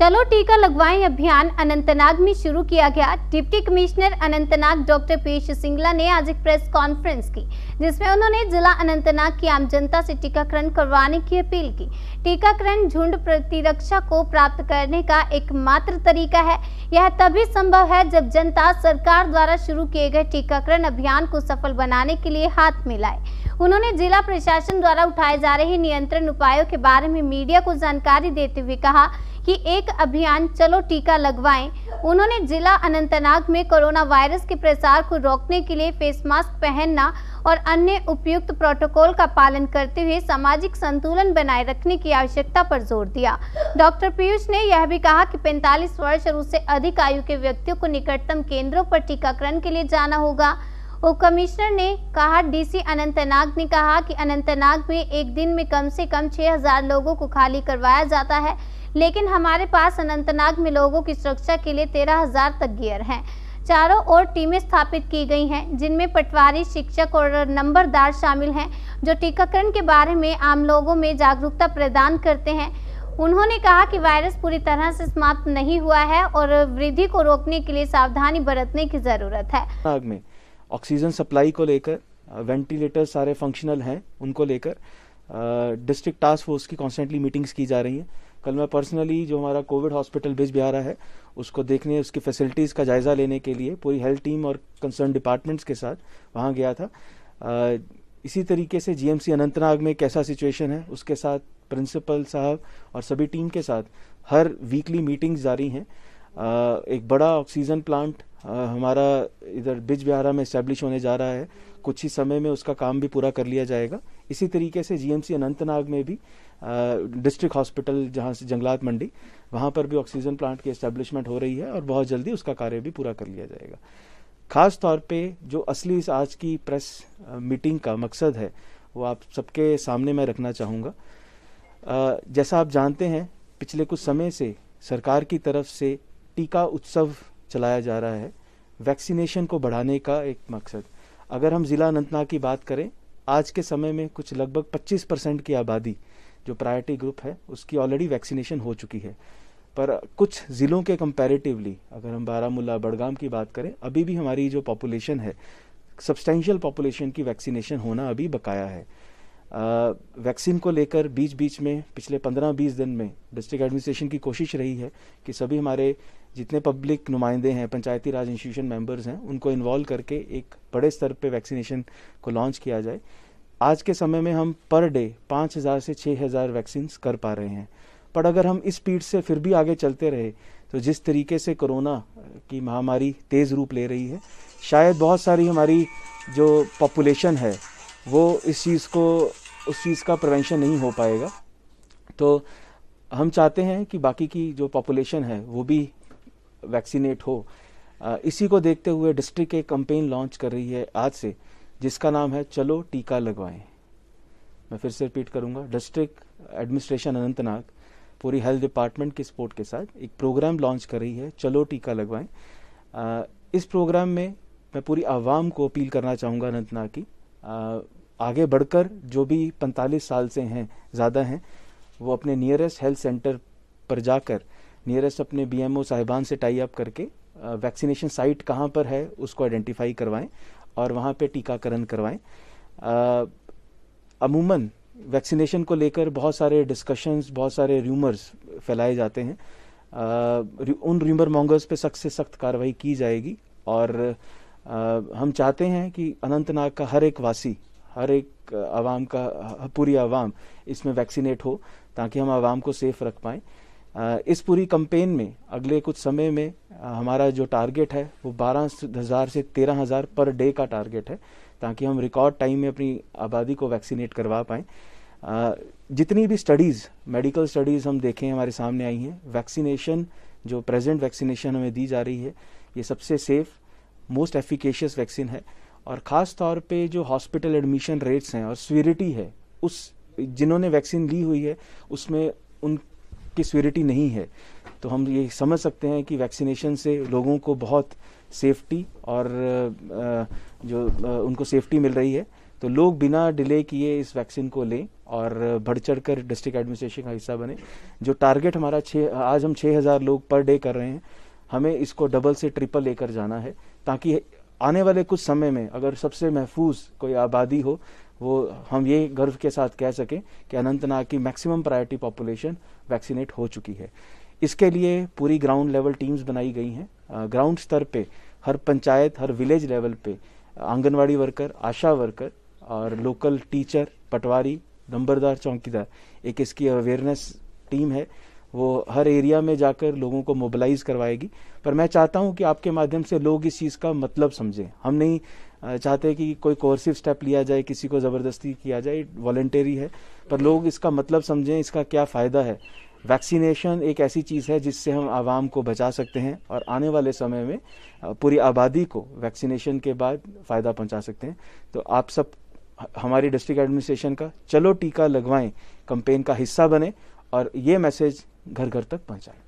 चलो टीका लगवाएं अभियान अनंतनाग में शुरू किया गया। Deputy commissioner Anantnag doctor Piyush Singla ने आज एक प्रेस कॉन्फ्रेंस की, जिसमें उन्होंने जिला अनंतनाग की आम जनता से टीकाकरण करवाने की अपील की। टीकाकरण झुंड प्रतिरक्षा को प्राप्त करने का एकमात्र तरीका है। यह तभी संभव है जब जनता सरकार द्वारा शुरू किए गए टीकाकरण अभियान को सफल बनाने के लिए हाथ मिलाए। उन्होंने जिला प्रशासन द्वारा उठाए जा रहे नियंत्रण उपायों के बारे में मीडिया को जानकारी देते हुए कहा कि एक अभियान चलो टीका लगवाएं। उन्होंने जिला अनंतनाग में कोरोना वायरस के प्रसार को रोकने के लिए फेस मास्क पहनना और अन्य उपयुक्त प्रोटोकॉल का पालन करते हुए सामाजिक संतुलन बनाए रखने की आवश्यकता पर जोर दिया। डॉक्टर पीयूष ने यह भी कहा कि 45 वर्ष और उससे अधिक आयु के व्यक्तियों को निकटतम केंद्रों पर टीकाकरण के लिए जाना होगा। उप कमिश्नर ने कहा, डीसी अनंतनाग ने कहा कि अनंतनाग में एक दिन में कम से कम 6000 लोगों को खाली करवाया जाता है, लेकिन हमारे पास अनंतनाग में लोगों की सुरक्षा के लिए 13000 तक गियर हैं। चारों ओर टीमें स्थापित की गई हैं, जिनमें पटवारी, शिक्षक और नंबरदार शामिल हैं, जो टीकाकरण के बारे में आम लोगों में जागरूकता प्रदान करते हैं। उन्होंने कहा कि वायरस पूरी तरह से समाप्त नहीं हुआ है और वृद्धि को रोकने के लिए सावधानी बरतने की जरूरत है। नाग में ऑक्सीजन सप्लाई को लेकर, वेंटिलेटर सारे फंक्शनल हैं, उनको लेकर डिस्ट्रिक्ट टास्क फोर्स की कॉन्स्टेंटली मीटिंग्स की जा रही हैं। कल मैं पर्सनली जो हमारा कोविड हॉस्पिटल बिजबिहारा है उसको देखने, उसकी फैसिलिटीज़ का जायज़ा लेने के लिए पूरी हेल्थ टीम और कंसर्न डिपार्टमेंट्स के साथ वहाँ गया था। इसी तरीके से जीएमसी अनंतनाग में कैसा सिचुएशन है उसके साथ प्रिंसिपल साहब और सभी टीम के साथ हर वीकली मीटिंग्स जारी हैं। एक बड़ा ऑक्सीजन प्लांट हमारा इधर बिजबिहारा में इस्टेब्लिश होने जा रहा है। कुछ ही समय में उसका काम भी पूरा कर लिया जाएगा। इसी तरीके से जीएमसी अनंतनाग में भी डिस्ट्रिक्ट हॉस्पिटल जहां से जंगलात मंडी, वहां पर भी ऑक्सीजन प्लांट की एस्टेब्लिशमेंट हो रही है और बहुत जल्दी उसका कार्य भी पूरा कर लिया जाएगा। खास तौर पे जो असली इस आज की प्रेस मीटिंग का मकसद है वो आप सबके सामने मैं रखना चाहूँगा। जैसा आप जानते हैं, पिछले कुछ समय से सरकार की तरफ से टीका उत्सव चलाया जा रहा है, वैक्सीनेशन को बढ़ाने का एक मकसद। अगर हम ज़िला अनंतनाग की बात करें, आज के समय में कुछ लगभग 25% की आबादी जो प्रायोरिटी ग्रुप है उसकी ऑलरेडी वैक्सीनेशन हो चुकी है। पर कुछ ज़िलों के कंपैरेटिवली अगर हम बारामूला, बड़गाम की बात करें, अभी भी हमारी जो पॉपुलेशन है, सब्सटेंशियल पॉपुलेशन की वैक्सीनेशन होना अभी बकाया है। वैक्सीन को लेकर बीच बीच में पिछले 15-20 दिन में डिस्ट्रिक्ट एडमिनिस्ट्रेशन की कोशिश रही है कि सभी हमारे जितने पब्लिक नुमाइंदे हैं, पंचायती राज इंस्टीट्यूशन मेंबर्स हैं, उनको इन्वॉल्व करके एक बड़े स्तर पे वैक्सीनेशन को लॉन्च किया जाए। आज के समय में हम पर डे 5000 से 6000 वैक्सीन कर पा रहे हैं। पर अगर हम इस स्पीड से फिर भी आगे चलते रहे तो जिस तरीके से कोरोना की महामारी तेज़ रूप ले रही है, शायद बहुत सारी हमारी जो पॉपुलेशन है वो उस चीज़ का प्रिवेंशन नहीं हो पाएगा। तो हम चाहते हैं कि बाकी की जो पॉपुलेशन है वो भी वैक्सीनेट हो। इसी को देखते हुए डिस्ट्रिक्ट एक कैंपेन लॉन्च कर रही है आज से, जिसका नाम है चलो टीका लगवाएं। मैं फिर से रिपीट करूंगा, डिस्ट्रिक्ट एडमिनिस्ट्रेशन अनंतनाग पूरी हेल्थ डिपार्टमेंट के सपोर्ट के साथ एक प्रोग्राम लॉन्च कर रही है, चलो टीका लगवाएं। इस प्रोग्राम में मैं पूरी आवाम को अपील करना चाहूँगा अनंतनाग की, आगे बढ़कर जो भी 45 साल से हैं, ज़्यादा हैं, वो अपने नियरेस्ट हेल्थ सेंटर पर जाकर नियरेस्ट अपने बीएमओ साहिबान से टाई अप करके वैक्सीनेशन साइट कहाँ पर है उसको आइडेंटिफाई करवाएं और वहाँ पे टीकाकरण करवाएं। अमूमन वैक्सीनेशन को लेकर बहुत सारे डिस्कशंस, बहुत सारे र्यूमर्स फैलाए जाते हैं। उन र्यूमर मॉन्गर्स पे सख्त से सख्त कार्रवाई की जाएगी और हम चाहते हैं कि अनंतनाग का हर एक वासी, हर एक आवाम का, पूरी आवाम इसमें वैक्सीनेट हो ताकि हम आवाम को सेफ रख पाएँ। इस पूरी कैंपेन में अगले कुछ समय में हमारा जो टारगेट है वो 12000 से 13000 पर डे का टारगेट है, ताकि हम रिकॉर्ड टाइम में अपनी आबादी को वैक्सीनेट करवा पाएँ। जितनी भी स्टडीज़, मेडिकल स्टडीज़ हम देखें हमारे सामने आई हैं, वैक्सीनेशन जो प्रेजेंट वैक्सीनेशन हमें दी जा रही है ये सबसे सेफ, मोस्ट एफिकेशियस वैक्सीन है। और ख़ास तौर पे जो हॉस्पिटल एडमिशन रेट्स हैं और सीवियरिटी है, उस जिन्होंने वैक्सीन ली हुई है उसमें उनकी सीवियरिटी नहीं है। तो हम ये समझ सकते हैं कि वैक्सीनेशन से लोगों को बहुत सेफ्टी और जो उनको सेफ्टी मिल रही है। तो लोग बिना डिले किए इस वैक्सीन को लें और बढ़ चढ़कर डिस्ट्रिक्ट एडमिनिस्ट्रेशन का हिस्सा बने। जो टारगेट हमारा आज हम 6000 लोग पर डे कर रहे हैं, हमें इसको डबल से ट्रिपल लेकर जाना है, ताकि आने वाले कुछ समय में अगर सबसे महफूज कोई आबादी हो, वो हम ये गर्व के साथ कह सकें कि अनंतनाग की मैक्सिमम प्रायोरिटी पॉपुलेशन वैक्सीनेट हो चुकी है। इसके लिए पूरी ग्राउंड लेवल टीम्स बनाई गई हैं। ग्राउंड स्तर पे हर पंचायत, हर विलेज लेवल पे आंगनवाड़ी वर्कर, आशा वर्कर और लोकल टीचर, पटवारी, नंबरदार, चौकीदार, एक इसकी अवेयरनेस टीम है, वो हर एरिया में जाकर लोगों को मोबिलाइज करवाएगी। पर मैं चाहता हूं कि आपके माध्यम से लोग इस चीज़ का मतलब समझें। हम नहीं चाहते कि कोई कोर्सिव स्टेप लिया जाए, किसी को ज़बरदस्ती किया जाए, वॉलंटरी है, पर लोग इसका मतलब समझें, इसका क्या फ़ायदा है। वैक्सीनेशन एक ऐसी चीज़ है जिससे हम आवाम को बचा सकते हैं और आने वाले समय में पूरी आबादी को वैक्सीनेशन के बाद फ़ायदा पहुंचा सकते हैं। तो आप सब हमारी डिस्ट्रिक्ट एडमिनिस्ट्रेशन का चलो टीका लगवाएं कैंपेन का हिस्सा बने और ये मैसेज घर घर तक पहुंचाएं।